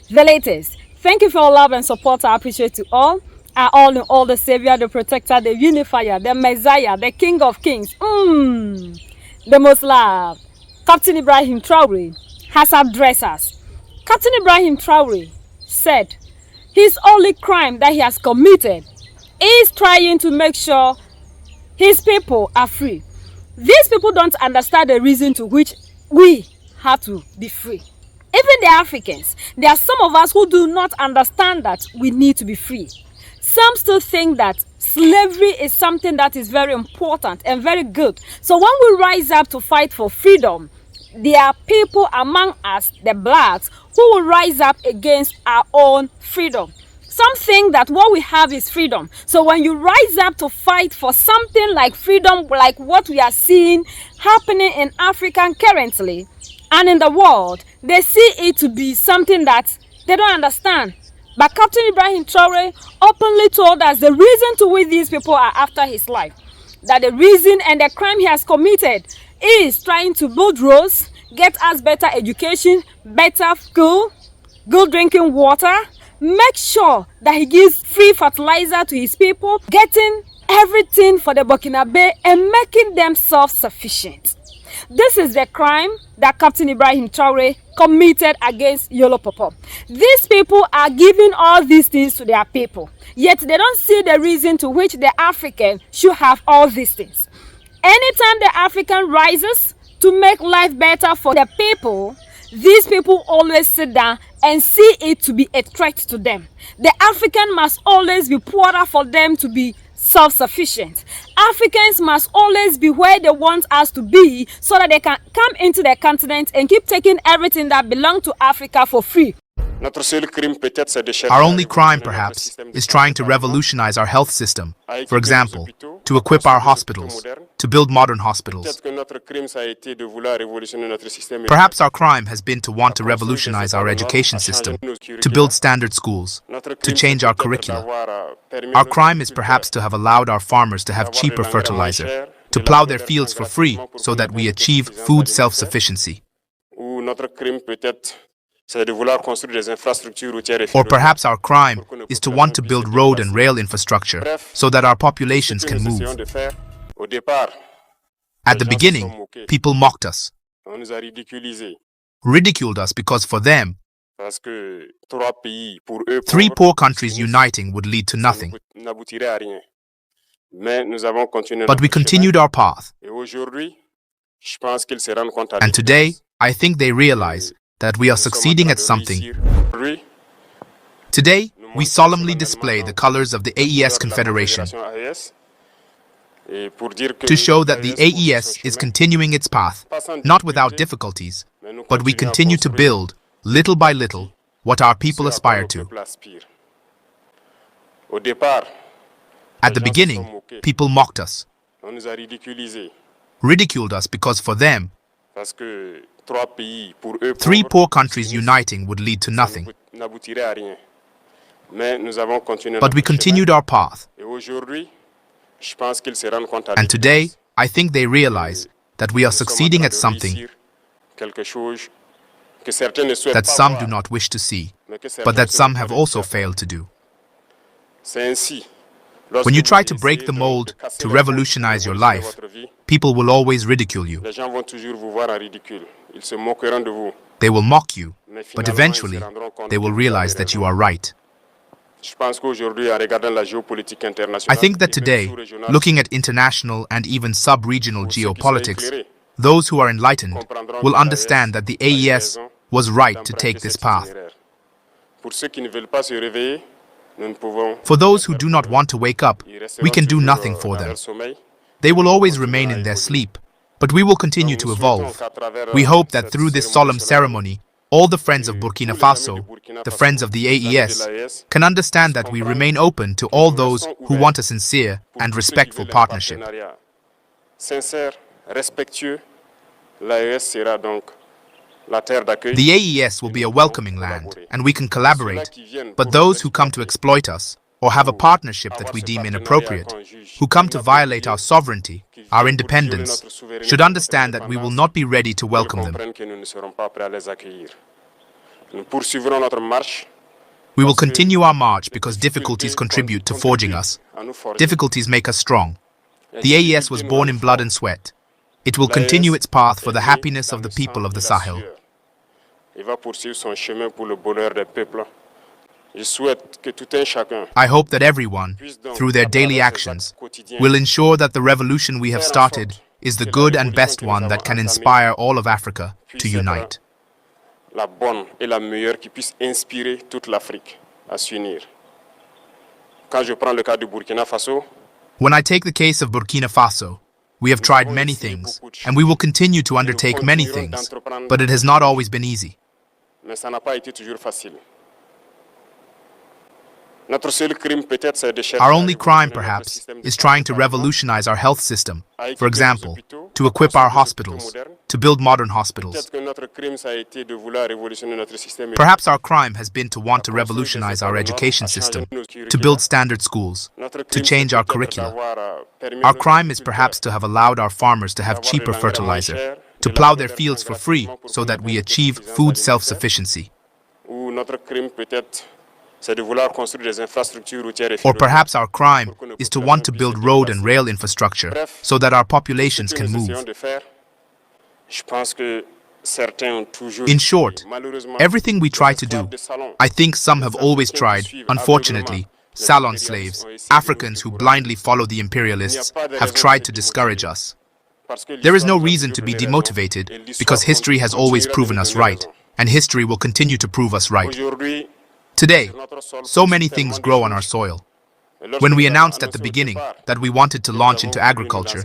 The latest. Thank you for your love and support. I appreciate you all. I all in all, the Savior, the Protector, the Unifier, the Messiah, the King of Kings. The most loved. Captain Ibrahim Traore has addressed us. Captain Ibrahim Traore said his only crime that he has committed is trying to make sure his people are free. These people don't understand the reason to which we have to be free. Even the Africans, there are some of us who do not understand that we need to be free. Some still think that slavery is something that is very important and very good. So when we rise up to fight for freedom, there are people among us, the blacks, who will rise up against our own freedom. Some think that what we have is freedom. So when you rise up to fight for something like freedom, like what we are seeing happening in Africa currently and in the world, they see it to be something that they don't understand. But Captain Ibrahim Traore openly told us the reason to which these people are after his life. That the reason and the crime he has committed is trying to build roads, get us better education, better school, good drinking water, make sure that he gives free fertilizer to his people, getting everything for the Burkinabe and making them self-sufficient. This is the crime that Captain Ibrahim Traore committed against Yolo Popo. These people are giving all these things to their people, yet they don't see the reason to which the African should have all these things. Anytime the African rises to make life better for the people, these people always sit down and see it to be a threat to them. The African must always be poorer for them to be self-sufficient. Africans must always be where they want us to be so that they can come into the continent and keep taking everything that belongs to Africa for free. Our only crime, perhaps, is trying to revolutionize our health system. For example, to equip our hospitals, to build modern hospitals. Perhaps our crime has been to want to revolutionize our education system, to build standard schools, to change our curricula. Our crime is perhaps to have allowed our farmers to have cheaper fertilizer, to plow their fields for free so that we achieve food self-sufficiency. Or perhaps our crime is to want to build road and rail infrastructure so that our populations can move. At the beginning, people mocked us, ridiculed us because for them, 3 poor countries uniting would lead to nothing. But we continued our path. And today, I think they realize that we are succeeding at something. Today, we solemnly display the colors of the AES Confederation to show that the AES is continuing its path, not without difficulties, but we continue to build, little by little, what our people aspire to. At the beginning, people mocked us, ridiculed us because for them, 3 poor countries uniting would lead to nothing. But we continued our path. And today, I think they realize that we are succeeding at something that some do not wish to see, but that some have also failed to do. When you try to break the mold to revolutionize your life, people will always ridicule you. They will mock you, but eventually, they will realize that you are right. I think that today, looking at international and even sub-regional geopolitics, those who are enlightened will understand that the AES was right to take this path. For those who do not want to wake up, we can do nothing for them. They will always remain in their sleep, but we will continue to evolve. We hope that through this solemn ceremony, all the friends of Burkina Faso, the friends of the AES, can understand that we remain open to all those who want a sincere and respectful partnership. The AES will be a welcoming land, and we can collaborate, but those who come to exploit us, or have a partnership that we deem inappropriate, who come to violate our sovereignty, our independence, should understand that we will not be ready to welcome them. We will continue our march because difficulties contribute to forging us. Difficulties make us strong. The AES was born in blood and sweat. It will continue its path for the happiness of the people of the Sahel. I hope that everyone, through their daily actions, will ensure that the revolution we have started is the good and best one that can inspire all of Africa to unite. La bonne et la meilleure qui puisse inspirer toute l'Afrique à s'unir. Quand je prends le cas du Burkina Faso, when I take the case of Burkina Faso, we have tried many things, and we will continue to undertake many things, but it has not always been easy. Mais ça n'a pas été toujours facile. Notre seul crime peut-être c'est de chercher. Our only crime, perhaps, is trying to revolutionize our health system. For example, to equip our hospitals, to build modern hospitals. Perhaps our crime has been to want to revolutionize our education system, to build standard schools, to change our curricula. Our crime is perhaps to have allowed our farmers to have cheaper fertilizer, to plow their fields for free so that we achieve food self-sufficiency. Or perhaps our crime is to want to build road and rail infrastructure so that our populations can move. In short, everything we try to do, I think some have always tried, unfortunately, salon slaves, Africans who blindly follow the imperialists, have tried to discourage us. There is no reason to be demotivated because history has always proven us right, and history will continue to prove us right. Today, so many things grow on our soil. When we announced at the beginning that we wanted to launch into agriculture,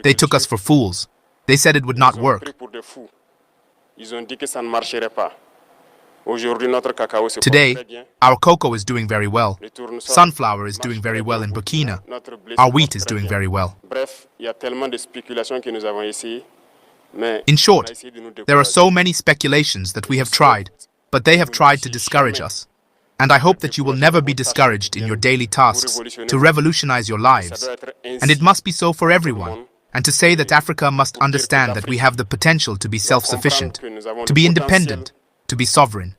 they took us for fools. They said it would not work. Today, our cocoa is doing very well. Sunflower is doing very well in Burkina. Our wheat is doing very well. In short, there are so many speculations that we have tried, but they have tried to discourage us. And I hope that you will never be discouraged in your daily tasks to revolutionize your lives. And it must be so for everyone. And to say that Africa must understand that we have the potential to be self-sufficient, to be independent, to be sovereign.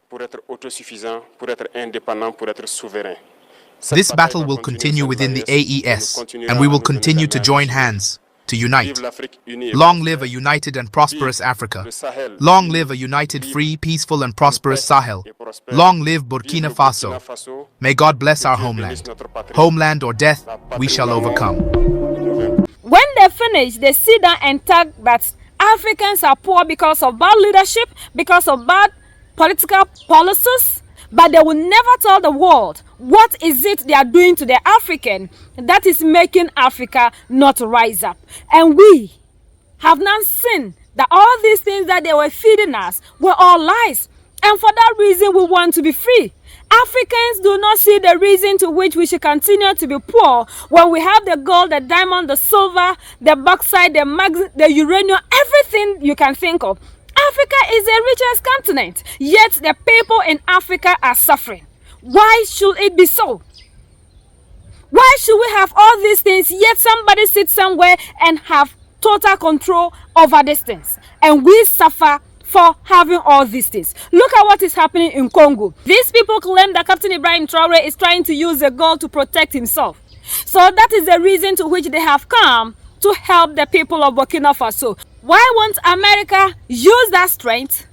This battle will continue within the AES, and we will continue to join hands, to unite. Long live a united and prosperous Africa. Long live a united, free, peaceful and prosperous Sahel. Long live Burkina Faso. May God bless our homeland. Homeland or death, we shall overcome. When they finish, they sit down and talk that Africans are poor because of bad leadership, because of bad political policies, but they will never tell the world what is it they are doing to the African that is making Africa not rise up. And we have now seen that all these things that they were feeding us were all lies. And for that reason, we want to be free. Africans do not see the reason to which we should continue to be poor when we have the gold, the diamond, the silver, the bauxite, the uranium, everything you can think of. Africa is the richest continent, yet the people in Africa are suffering. Why should it be so? Why should we have all these things, yet somebody sits somewhere and have total control over these things? And we suffer for having all these things. Look at what is happening in Congo. These people claim that Captain Ibrahim Traore is trying to use the gold to protect himself. So that is the reason to which they have come to help the people of Burkina Faso. Why won't America use that strength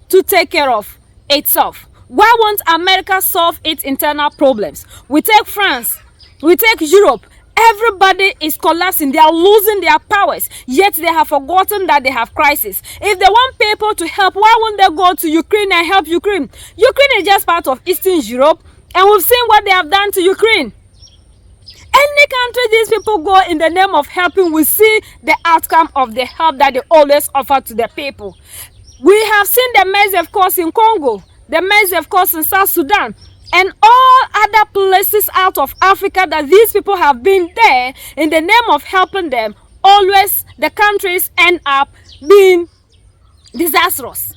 to take care of itself? Why won't America solve its internal problems? We take France, we take Europe. Everybody is collapsing. They are losing their powers, yet they have forgotten that they have crisis. If they want people to help, why won't they go to Ukraine and help Ukraine? Ukraine is just part of Eastern Europe, and we've seen what they have done to Ukraine. Any country these people go in the name of helping will see the outcome of the help that they always offer to the people. We have seen the mess, of course, in Congo, the mess, of course, in South Sudan, and all other places out of Africa that these people have been there in the name of helping them. Always the countries end up being disastrous.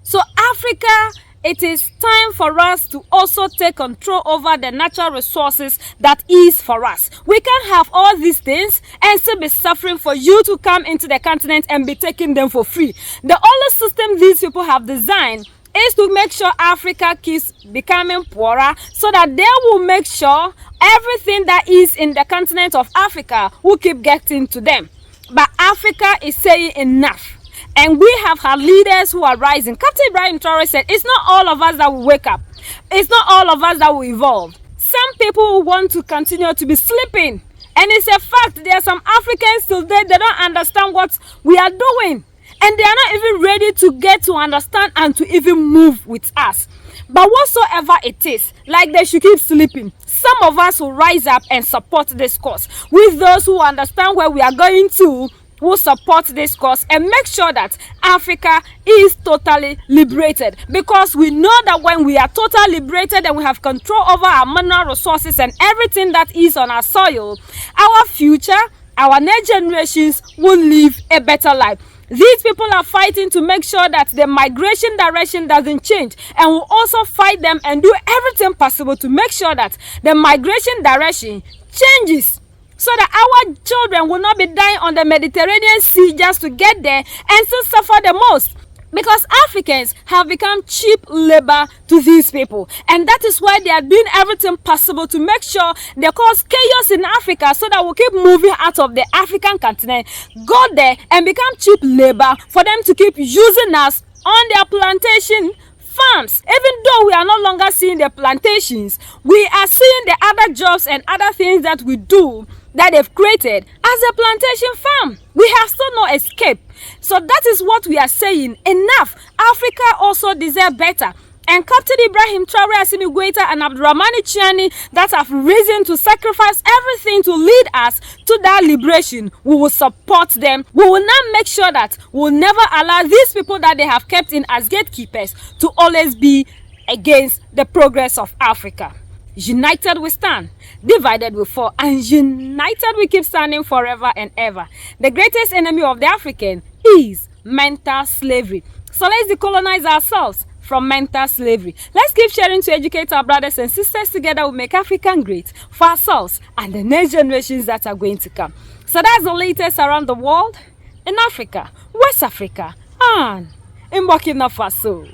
So Africa, it is time for us to also take control over the natural resources that is for us. We can't have all these things and still be suffering for you to come into the continent and be taking them for free. The only system these people have designed is to make sure Africa keeps becoming poorer so that they will make sure everything that is in the continent of Africa will keep getting to them. But Africa is saying enough. And we have had leaders who are rising. Captain Ibrahim Traore said, it's not all of us that will wake up. It's not all of us that will evolve. Some people want to continue to be sleeping. And it's a fact, there are some Africans today, they don't understand what we are doing. And they are not even ready to get to understand and to even move with us. But whatsoever it is, like they should keep sleeping. Some of us will rise up and support this cause. With those who understand where we are going to, will support this cause and make sure that Africa is totally liberated. Because we know that when we are totally liberated and we have control over our mineral resources and everything that is on our soil, our future, our next generations will live a better life. These people are fighting to make sure that the migration direction doesn't change, and will also fight them and do everything possible to make sure that the migration direction changes, so that our children will not be dying on the Mediterranean Sea just to get there and still suffer the most. Because Africans have become cheap labor to these people. And that is why they are doing everything possible to make sure they cause chaos in Africa so that we'll keep moving out of the African continent, go there and become cheap labor for them to keep using us on their plantation farms. Even though we are no longer seeing the plantations, we are seeing the other jobs and other things that we do that they've created as a plantation farm. We have still no escape. So that is what we are saying. Enough. Africa also deserves better. And Captain Ibrahim Traore, Assimi Goita, and Abdurrahmani Chiani that have risen to sacrifice everything to lead us to that liberation, we will support them. We will not make sure that we will never allow these people that they have kept in as gatekeepers to always be against the progress of Africa. United we stand, divided we fall, and united we keep standing forever and ever. The greatest enemy of the African is mental slavery. So let's decolonize ourselves from mental slavery. Let's keep sharing to educate our brothers and sisters. Together we make Africa great for ourselves and the next generations that are going to come. So that's the latest around the world, in Africa, West Africa, and in Burkina Faso.